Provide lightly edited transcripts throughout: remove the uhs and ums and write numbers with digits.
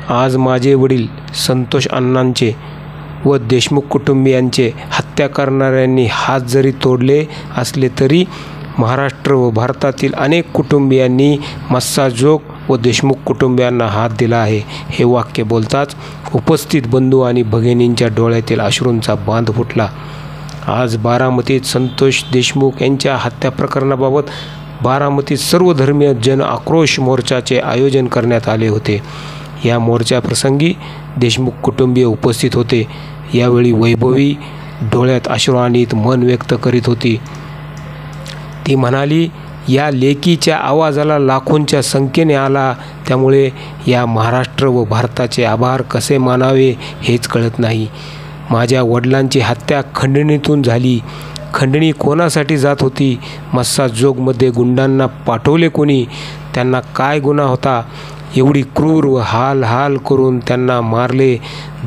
आज माझे वडील संतोष अण्णांचे व देशमुख कुटुंबियांचे हत्या करणाऱ्यांनी हात जरी तोडले असले तरी महाराष्ट्र व भारतातील अनेक कुटुंबियांनी मस्साजोग व देशमुख कुटुंबियांना हात दिला आहे. हे वाक्य बोलताच उपस्थित बंधू आणि भगिनींच्या डोळ्यातील अश्रूंचा बांध फुटला. आज बारामतीत संतोष देशमुख यांच्या हत्या प्रकरणाबाबत बारामतीत सर्वधर्मीय जन आक्रोश मोर्चाचे आयोजन करण्यात आले होते. या मोर्चाप्रसंगी देशमुख कुटुंबीय उपस्थित होते. यावेळी वैभवी डोळ्यात अश्रू आणीत मन व्यक्त करीत होती. ती म्हणाली, या लेकीच्या आवाजाला लाखोंच्या संख्येने आला, त्यामुळे या महाराष्ट्र व भारताचे आभार कसे मानावे हेच कळत नाही. माझ्या वडिलांची हत्या खंडणीतून झाली. खंडणी कोणासाठी जात होती? मस्साजोगमध्ये गुंडांना पाठवले कोणी? त्यांना काय गुन्हा होता? एवढी क्रूर व हाल करून त्यांना मारले.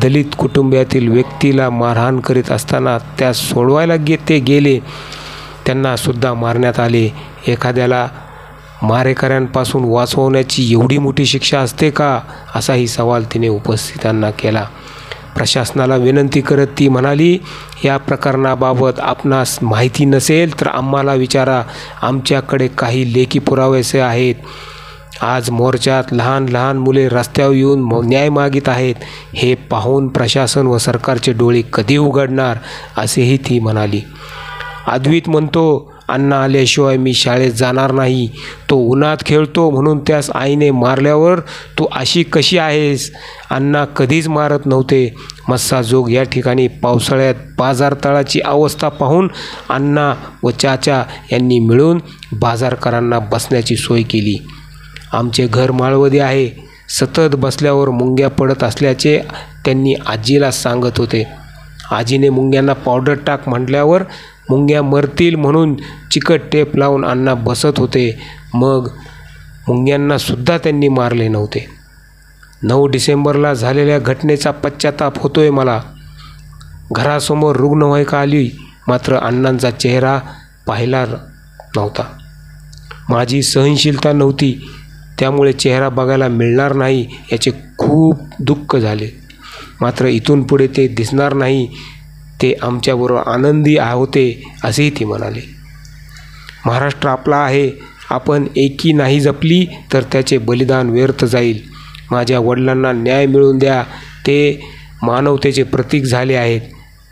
दलित कुटुंबातील व्यक्तीला मारहाण करीत असताना त्या सोडवायला ते गेले. त्यांना सुद्धा मारण्यात आले. एखाद्याला मारेकऱ्यांपासून वाचवण्याची एवढी मोठी शिक्षा असते का? असाही सवाल तिने उपस्थितांना केला. प्रशासनाला विनंती करत ती म्हणाली, या प्रकरणाबाबत आपणास माहिती नसेल तर आम्हाला विचारा. आमच्याकडे काही लेखी पुरावेसे आहेत. आज मोर्चात लहान मुले रस्त्यावर येऊन न्याय मागित आहेत. हे पाहून प्रशासन व सरकारचे डोळे कधी उघडणार? असेही ती म्हणाली. अद्वैत म्हणतो, अण्णा आल्याशिवाय मी शाळेत जाणार नाही. तो उन्हात खेळतो म्हणून त्यास आईने मारल्यावर तू अशी कशी आहेस? अण्णा कधीच मारत नव्हते. मस्साजोग या ठिकाणी पावसाळ्यात बाजारतळाची अवस्था पाहून अण्णा व चाचा यांनी मिळून बाजारकरांना बसण्याची सोय केली. आमचे घर माळवदे आहे. सतत बसल्यावर मुंग्या पडत असल्याचे त्यांनी आजीला सांगत होते. आजीने मुंग्यांना पावडर टाक म्हटल्यावर मुंग्या मरतील म्हणून चिकट टेप लावून अण्णा बसत होते. मग मुंग्यांनासुद्धा त्यांनी मारले नव्हते. 9 डिसेंबरला झालेल्या घटनेचा पश्चाताप होतोय मला. घरासमोर रुग्णवाहिका आली, मात्र अण्णांचा चेहरा पाहिला नव्हता. माझी सहनशीलता नव्हती, त्यामुळे चेहरा बघायला मिळणार नाही याचे खूप दुःख झाले. मात्र इथून पुढे ते दिसणार नाही. ते आमच्याबरोबर आनंदी होते असेही ती म्हणाले. महाराष्ट्र आपला आहे. आपण एकी नाही जपली तर त्याचे बलिदान व्यर्थ जाईल. माझ्या वडिलांना न्याय मिळवून द्या. ते मानवतेचे प्रतीक झाले आहेत.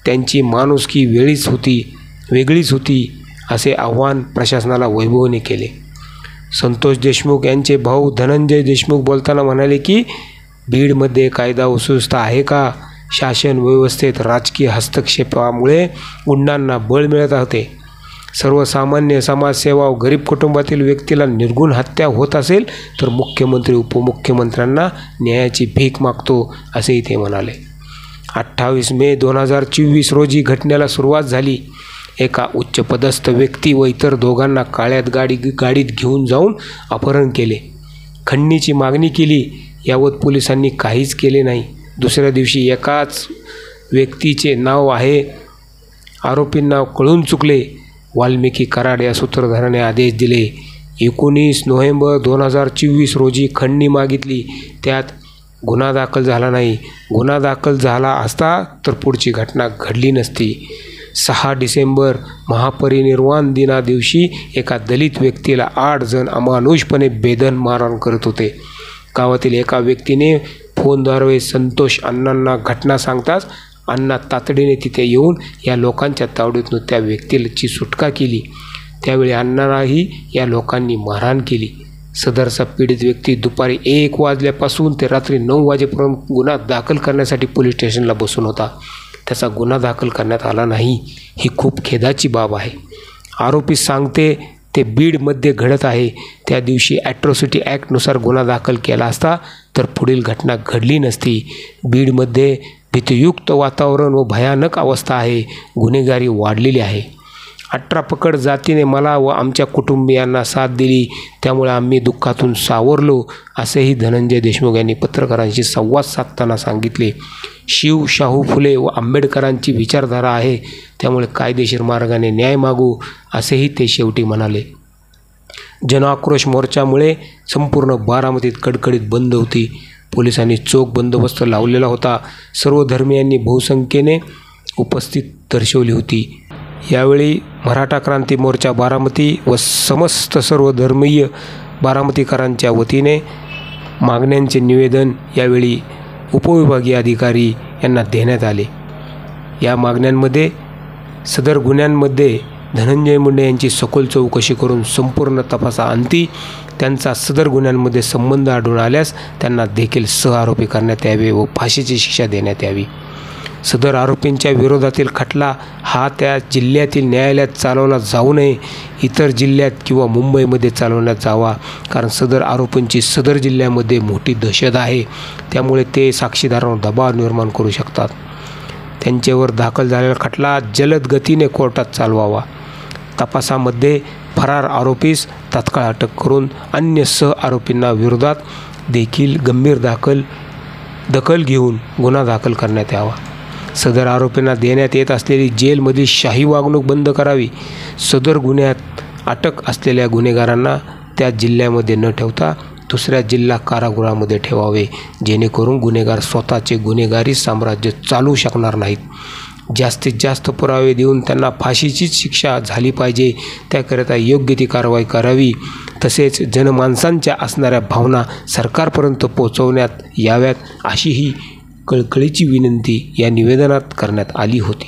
त्यांची माणुसकी वेगळीच होती असे आव्हान प्रशासनाला वैभवने केले. संतोष देशमुख यांचे भाऊ धनंजय देशमुख बोलताना म्हणाले की बीडमध्ये कायदा व सुव्यवस्था आहे का? शासन व्यवस्थेत राजकीय हस्तक्षेपामुळे गुंडांना बळ मिळत होते. सर्वसामान्य समाजसेवा व गरीब कुटुंबातील व्यक्तीला निर्गुण हत्या होत असेल तर मुख्यमंत्री उपमुख्यमंत्र्यांना न्यायाची भीक मागतो असेही ते म्हणाले. 28 मे 2024 रोजी घटनेला सुरुवात झाली. एका उच्चपदस्थ व्यक्ती व इतर दोघांना काळ्यात गाडीत घेऊन जाऊन अपहरण केले. खंडणीची मागणी केली. यावत पोलिसांनी काहीच केले नाही. दुसऱ्या दिवशी एकाच व्यक्तीचे नाव आहे. आरोपींना कळून चुकले. वाल्मिकी कराड या सूत्रधाराने आदेश दिले. 19 नोव्हेंबर 2024 रोजी खंडणी मागितली. त्यात गुन्हा दाखल झाला नाही. गुन्हा दाखल झाला असता तर पुढची घटना घडली नसती. 6 डिसेंबर महापरिनिर्वाण दिना दिवशी एका दलित व्यक्तीला 8 जण अमानुषपणे बेदम मारहाण करत होते. गावातील एका व्यक्तीने फोनद्वारे संतोष अण्णांना घटना सांगताच अण्णा तातडीने तिथे येऊन या लोकांच्या तावडीतून त्या व्यक्तीची सुटका केली. त्यावेळी अण्णांनाही या लोकांनी मारहाण केली. सदरचा पीडित व्यक्ती दुपारी 1 वाजल्यापासून ते रात्री 9 वाजेपर्यंत गुन्हा दाखल करण्यासाठी पोलीस स्टेशनला बसून होता. त्याचा गुन्हा दाखल करण्यात आला नाही. ही खूप खेदाची बाब आहे. आरोपी सांगते ते बीडमध्ये घडत आहे. त्या दिवशी ॲट्रॉसिटी ॲक्टनुसार गुन्हा दाखल केला असता तर पुढील घटना घडली नसती. बीडमध्ये भीतियुक्त वातावरण व भयानक अवस्था आहे. गुन्हेगारी वाढलेली आहे. 18 पकड जातीने मला व आमच्या कुटुंबियांना साथ दिली, त्यामुळे आम्ही दुःखातून सावरलो असेही धनंजय देशमुख यांनी पत्रकारांशी संवाद साधताना सांगितले. शिव, शाहू फुले व आंबेडकरांची विचारधारा आहे, त्यामुळे कायदेशीर मार्गाने न्याय मागू असेही ते शेवटी म्हणाले. जनआक्रोश मोर्चामुळे संपूर्ण बारामतीत कडकडीत बंद होती. पोलिसांनी चोख बंदोबस्त लावलेला होता. सर्व धर्मीयांनी बहुसंख्येने उपस्थित दर्शवली होती. यावेळी मराठा क्रांती मोर्चा बारामती व समस्त सर्व धर्मीय बारामतीकरांच्या वतीने मागण्यांचे निवेदन यावेळी उपविभागीय अधिकारी यांना देण्यात आले. या मागण्यांमध्ये सदर गुन्ह्यांमध्ये धनंजय मुंडे यांची सखोल चौकशी करून संपूर्ण तपासाअंती त्यांचा सदर गुन्ह्यांमध्ये संबंध आढळून आल्यास त्यांना देखील सहआरोपी करण्यात यावे व फाशीची शिक्षा देण्यात यावी. सदर आरोपींच्या विरोधातील खटला हा त्या जिल्ह्यातील न्यायालयात चालवला जाऊ नये, इतर जिल्ह्यात किंवा मुंबईमध्ये चालवण्यात जावा. कारण सदर आरोपींची सदर जिल्ह्यामध्ये मोठी दहशत आहे. त्यामुळे ते साक्षीदारांवर दबाव निर्माण करू शकतात. त्यांच्यावर दाखल झालेला खटला जलद गतीने कोर्टात चालवावा. तपासामध्ये फरार आरोपीस तात्काळ अटक करून अन्य आरोपींना विरोधात देखील गंभीर दखल घेऊन गुन्हा दाखल करण्यात यावा. सदर आरोपींना देण्यात येत असलेली जेलमधील शाही वागणूक बंद करावी. सदर गुन्ह्यात अटक असलेल्या गुन्हेगारांना त्या जिल्ह्यामध्ये न ठेवता दुसऱ्या जिल्हा कारागृहामध्ये ठेवावे, जेणेकरून गुन्हेगार स्वतःचे गुन्हेगारी साम्राज्य चालवू शकणार नाहीत. जास्तीत जास्त पुरावे देऊन त्यांना फाशीचीच शिक्षा झाली पाहिजे. त्याकरिता योग्य ती कारवाई करावी. तसेच जनमानसांच्या असणाऱ्या भावना सरकारपर्यंत पोहोचवण्यात याव्यात, अशी ही कळकळीची विनंती या निवेदनात करण्यात आली होती.